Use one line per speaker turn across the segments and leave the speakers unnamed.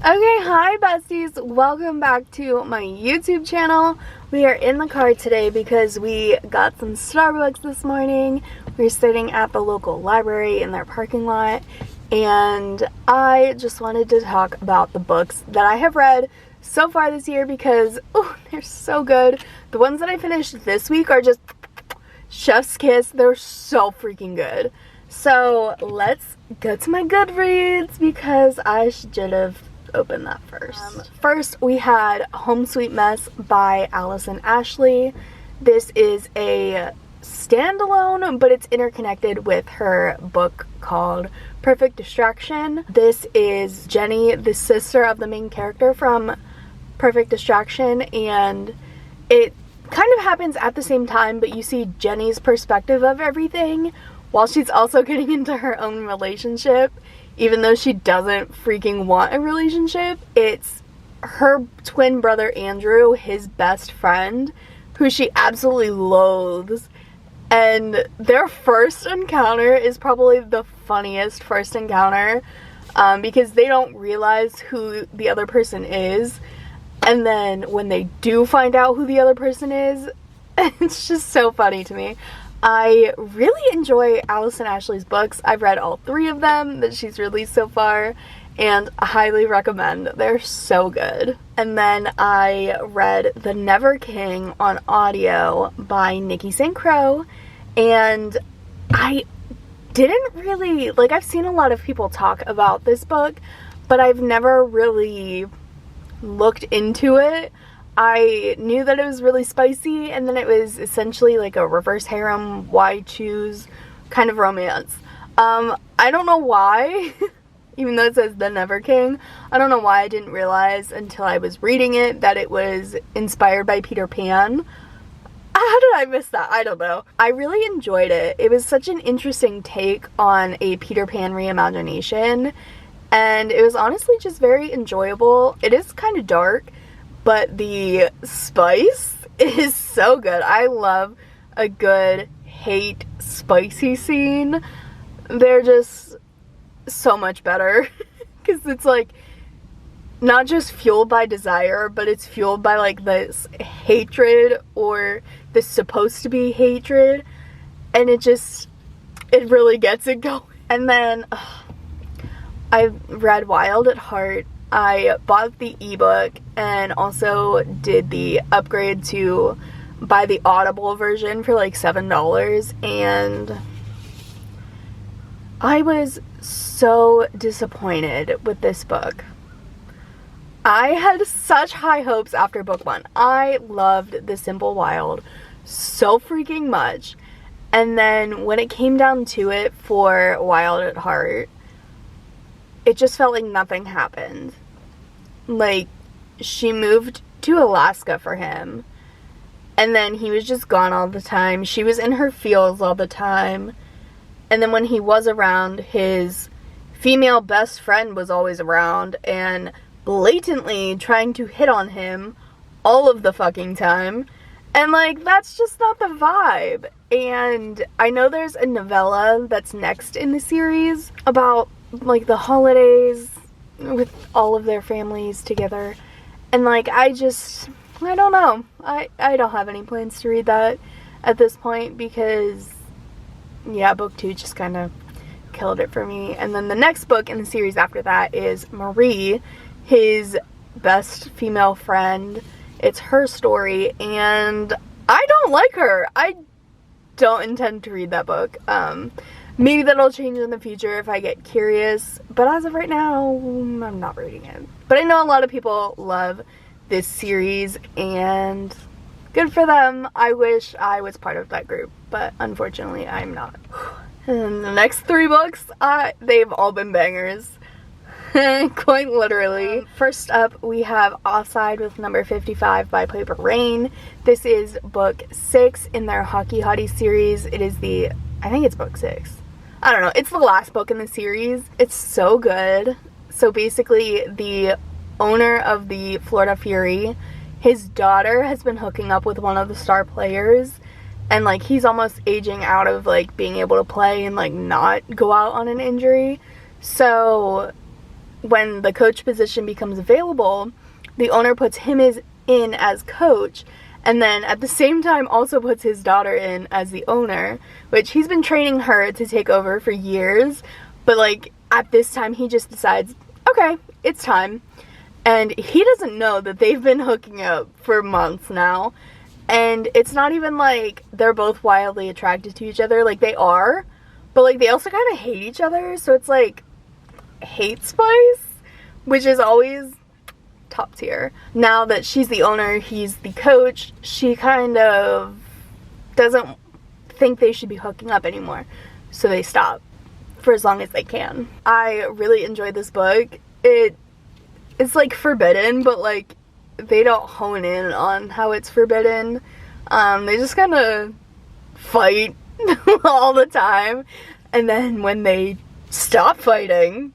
Okay, hi besties, welcome back to my YouTube channel. We are in the car today because we got some Starbucks this morning. We're sitting at the local library in their parking lot, and I just wanted to talk about the books that I have read so far this year because, oh, they're so good. The ones that I finished this week are just chef's kiss. They're so freaking good. So let's go to my Goodreads because I should have opened that first. First, we had Home Sweet Mess by Allison Ashley. This is a standalone, but it's interconnected with her book called Perfect Distraction. This is Jenny, the sister of the main character from Perfect Distraction, and it kind of happens at the same time, but you see Jenny's perspective of everything while she's also getting into her own relationship. Even though she doesn't freaking want a relationship, it's her twin brother Andrew, his best friend, who she absolutely loathes. And their first encounter is probably the funniest first encounter because they don't realize who the other person is. And then when they do find out who the other person is, it's just so funny to me. I really enjoy Allison Ashley's books. I've read all 3 of them that she's released so far, and I highly recommend. They're so good. And then I read The Never King on audio by Nikki Crowe, and I didn't really, I've seen a lot of people talk about this book, but I've never really looked into it. I knew that it was really spicy, and then it was essentially like a reverse harem, why choose kind of romance. I don't know why, even though it says The Never King, I don't know why I didn't realize until I was reading it that it was inspired by Peter Pan. How did I miss that? I don't know. I really enjoyed it. It was such an interesting take on a Peter Pan reimagination, and it was honestly just very enjoyable. It is kind of dark, but the spice is so good. I love a good hate spicy scene. They're just so much better because it's like not just fueled by desire, but it's fueled by like this hatred or this supposed to be hatred, and it really gets it going. And then I read Wild at Heart. I bought the ebook and also did the upgrade to buy the Audible version for like $7, and I was so disappointed with this book. I had such high hopes after book 1. I loved The Simple Wild so freaking much, and then when it came down to it for Wild at Heart, it just felt like nothing happened. Like, she moved to Alaska for him, and then he was just gone all the time. She was in her feels all the time, and then when he was around, his female best friend was always around and blatantly trying to hit on him all of the fucking time, and that's just not the vibe. And I know there's a novella that's next in the series about the holidays with all of their families together, and I don't know, I don't have any plans to read that at this point because yeah, book 2 just kind of killed it for me. And then the next book in the series after that is Marie, his best female friend. It's her story, and I don't like her. I don't intend to read that book. Maybe that'll change in the future if I get curious, but as of right now, I'm not reading it. But I know a lot of people love this series, and good for them. I wish I was part of that group, but unfortunately I'm not. And the next 3 books, they've all been bangers. Quite literally. First up, we have Offside with number 55 by Rayne. This is book 6 in their Hockey Hottie series. It is I think it's book 6. I don't know. It's the last book in the series. It's so good. So basically, the owner of the Florida Fury, his daughter has been hooking up with one of the star players, and he's almost aging out of being able to play and not go out on an injury. So when the coach position becomes available, the owner puts him in as coach, and then at the same time also puts his daughter in as the owner, which he's been training her to take over for years, but like at this time he just decides, okay, it's time. And he doesn't know that they've been hooking up for months now. And it's not even like they're both wildly attracted to each other. Like, they are. But, like, they also kind of hate each other. So it's, like, hate spice. Which is always top tier. Now that she's the owner, he's the coach, she kind of doesn't think they should be hooking up anymore. So they stop for as long as they can. I really enjoyed this book. It's like forbidden, but like they don't hone in on how it's forbidden. They just kind of fight all the time, and then when they stop fighting,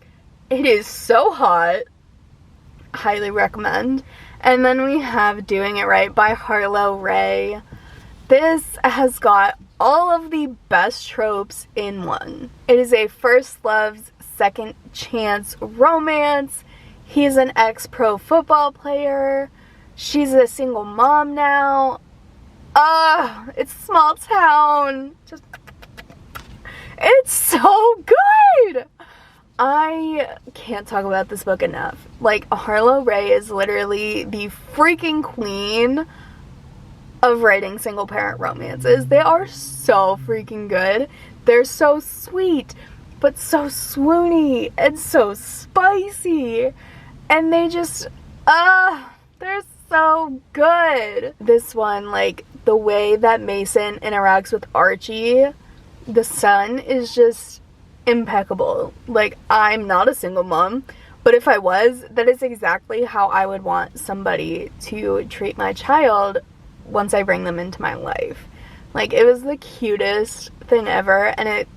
it is so hot. Highly recommend. And then we have Doing It Right by Harloe Ray. This has got all of the best tropes in one. It is a first love's second chance romance. He's an ex-pro football player. She's a single mom now. It's a small town. It's so good! I can't talk about this book enough. Like, Harloe Ray is literally the freaking queen of writing single parent romances. They are so freaking good. They're so sweet, but so swoony and so spicy. And they just, they're so good. This one, like, the way that Mason interacts with Archie, the son, is just impeccable. Like, I'm not a single mom, but if I was, that is exactly how I would want somebody to treat my child once I bring them into my life. Like, it was the cutest thing ever, and it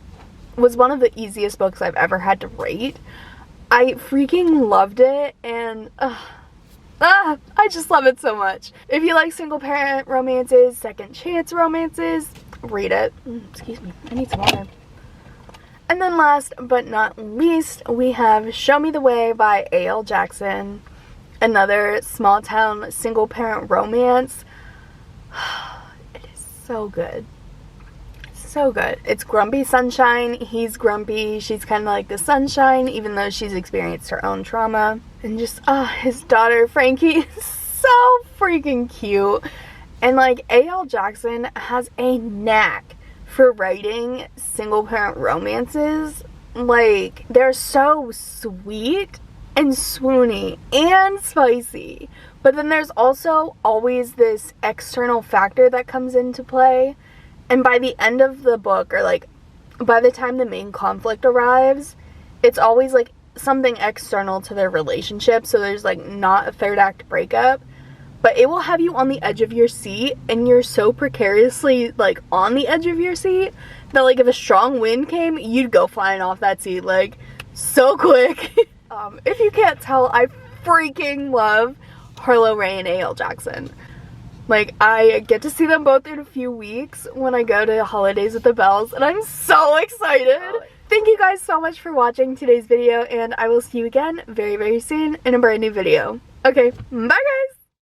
was one of the easiest books I've ever had to rate. I freaking loved it, and I just love it so much. If you like single parent romances, second chance romances, read it. Excuse me, I need some water. And then last but not least, we have Show Me the Way by A.L. Jackson. Another small town single parent romance. It is so good. So good. It's grumpy sunshine. He's grumpy. She's kind of like the sunshine, even though she's experienced her own trauma. And just, his daughter, Frankie, is so freaking cute. And, like, A.L. Jackson has a knack for writing single parent romances. Like, they're so sweet and swoony and spicy. But then there's also always this external factor that comes into play. And by the end of the book, or like by the time the main conflict arrives, it's always like something external to their relationship. So there's like not a third act breakup, but it will have you on the edge of your seat, and you're so precariously like on the edge of your seat that like if a strong wind came, you'd go flying off that seat like so quick. If you can't tell, I freaking love Harloe Ray and A.L. Jackson. Like, I get to see them both in a few weeks when I go to Holidays with the Bells, and I'm so excited. Thank you guys so much for watching today's video, and I will see you again very, very soon in a brand new video. Okay, bye guys!